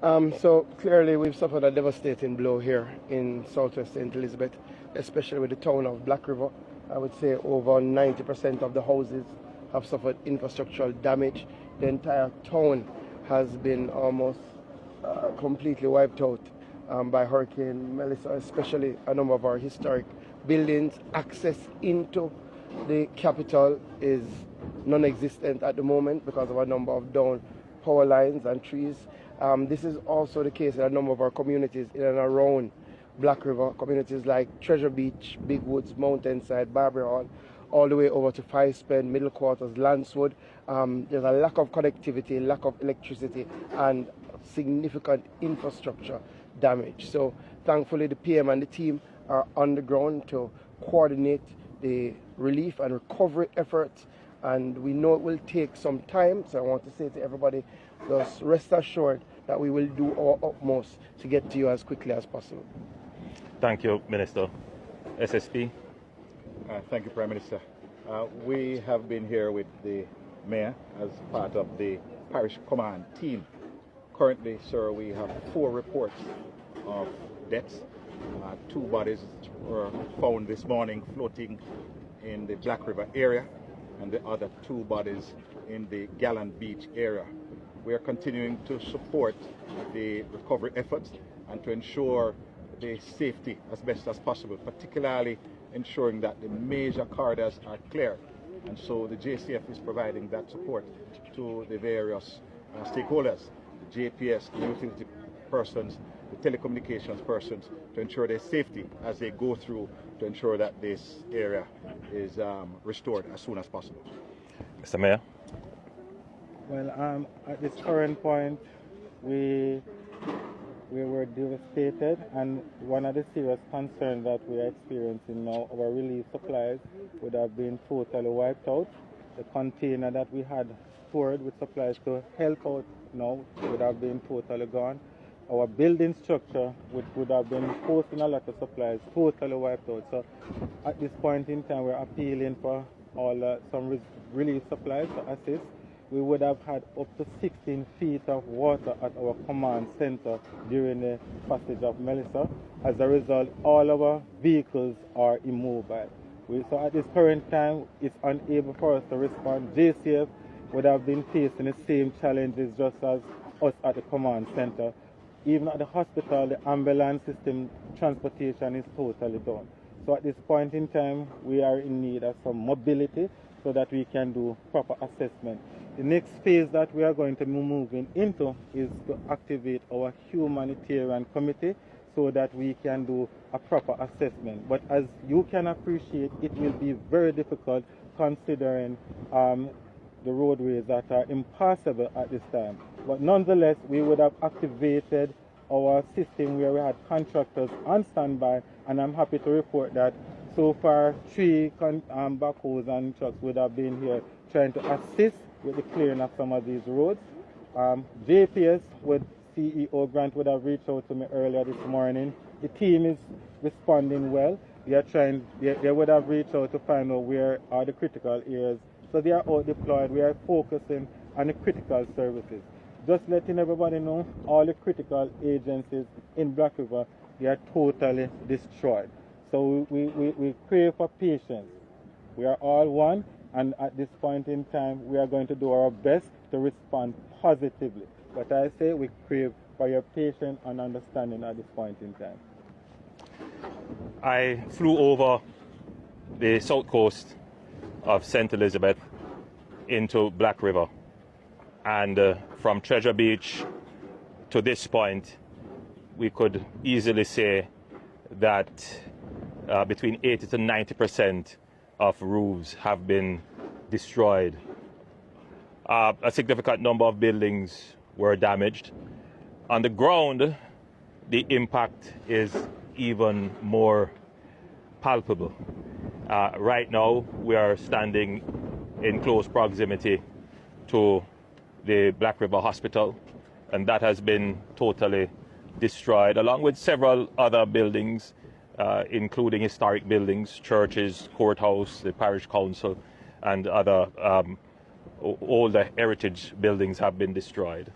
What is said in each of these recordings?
So clearly we've suffered a devastating blow here in southwest St. Elizabeth, especially with the town of Black River. I would say over 90% of the houses have suffered infrastructural damage. The entire town has been almost completely wiped out by Hurricanemelissa, especially a number of our historic buildings. Access into the capital is non-existent at the moment because of a number of down power lines and trees. This is also the case in a number of our communities in and around Black River, communities like Treasure Beach, Big Woods, Mountainside, Barbary Hall, all the way over to Five Spen, Middle Quarters, Landswood. There's a lack of connectivity, lack of electricity, and significant infrastructure damage. So thankfully the PM and the team are on the ground to coordinate the relief and recovery efforts, and we know it will take some time, so I want to say to everybody, just rest assured that we will do our utmost to get to you as quickly as possible. Thank you, Minister. SSP. Thank you, Prime Minister. We have been here with the Mayor as part of the Parish Command team. Currently, sir, we have 4 reports of deaths. 2 bodies were found this morning floating in the Black River area, and the other 2 bodies in the Gallant Beach area. We are continuing to support the recovery efforts and to ensure the safety as best as possible, particularly ensuring that the major corridors are clear. And so the JCF is providing that support to the various stakeholders, the JPS, the utility persons, the telecommunications persons, to ensure their safety as they go through to ensure that this area is restored as soon as possible. Mr. Mayor. Well, at this current point, we were devastated, and one of the serious concerns that we are experiencing now, our relief supplies would have been totally wiped out. The container that we had stored with supplies to help out now would have been totally gone. Our building structure, which would have been hosting a lot of supplies, totally wiped out. So at this point in time, we're appealing for some relief supplies to assist. We would have had up to 16 feet of water at our command center during the passage of Melissa. As a result, all our vehicles are immobile. So at this current time, it's unable for us to respond. JCF would have been facing the same challenges just as us at the command center. Even at the hospital, the ambulance system transportation is totally down. So at this point in time, we are in need of some mobility so that we can do proper assessment. The next phase that we are going to be moving into is to activate our humanitarian committee so that we can do a proper assessment. But as you can appreciate, it will be very difficult considering the roadways that are impassable at this time. But nonetheless, we would have activated our system where we had contractors on standby, and I'm happy to report that so far 3 backhoes and trucks would have been here trying to assist with the clearing of some of these roads. JPS with CEO Grant would have reached out to me earlier this morning. The team is responding well. They would have reached out to find out where are the critical areas. So they are out deployed. We are focusing on the critical services. Just letting everybody know, all the critical agencies in Black River, they are totally destroyed. So we crave for patience. We are all one, and at this point in time, we are going to do our best to respond positively. But I say we crave for your patience and understanding at this point in time. I flew over the south coast of St. Elizabeth into Black River, and from Treasure Beach to this point, we could easily say that between 80 to 90% of roofs have been destroyed. A significant number of buildings were damaged. On the ground, the impact is even more palpable. Right now, we are standing in close proximity to the Black River Hospital, and that has been totally destroyed, along with several other buildings, including historic buildings, churches, courthouse, the parish council, and other older heritage buildings have been destroyed.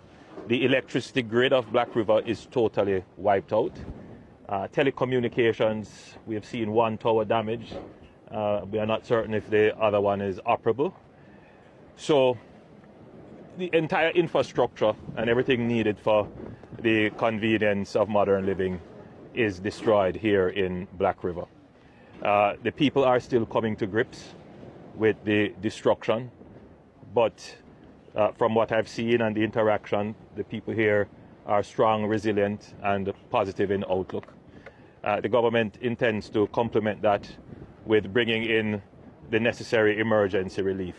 The electricity grid of Black River is totally wiped out. Telecommunications, we have seen one tower damaged. We are not certain if the other one is operable. So the entire infrastructure and everything needed for the convenience of modern living is destroyed here in Black River. The people are still coming to grips with the destruction, but from what I've seen and the interaction, the people here are strong, resilient, and positive in outlook. The government intends to complement that with bringing in the necessary emergency relief.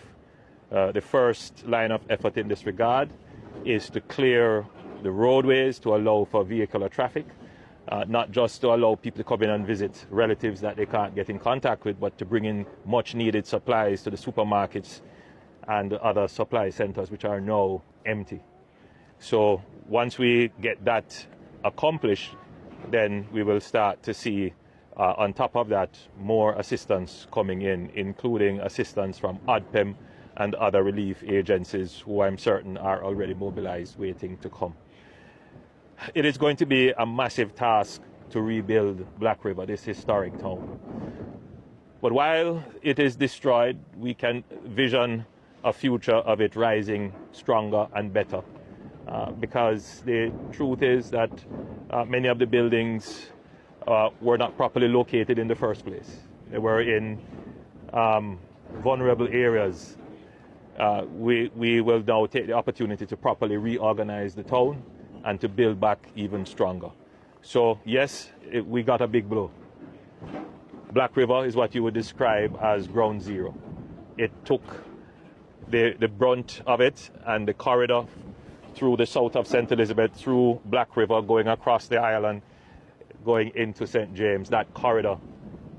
The first line of effort in this regard is to clear the roadways to allow for vehicular traffic, not just to allow people to come in and visit relatives that they can't get in contact with, but to bring in much needed supplies to the supermarkets and other supply centers which are now empty. So once we get that accomplished, then we will start to see, on top of that, more assistance coming in, including assistance from ODPEM and other relief agencies who I'm certain are already mobilized, waiting to come. It is going to be a massive task to rebuild Black River, this historic town. But while it is destroyed, we can vision a future of it rising stronger and better. Because the truth is that many of the buildings were not properly located in the first place. They were in vulnerable areas. We will now take the opportunity to properly reorganize the town and to build back even stronger. So yes, we got a big blow. Black River is what you would describe as ground zero. It took the brunt of it, and the corridor through the south of St. Elizabeth, through Black River, going across the island, going into St. James, that corridor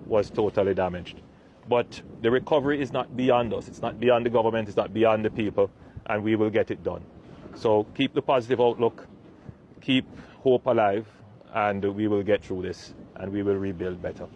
was totally damaged. But the recovery is not beyond us. It's not beyond the government. It's not beyond the people, and we will get it done. So keep the positive outlook, keep hope alive, and we will get through this, and we will rebuild better.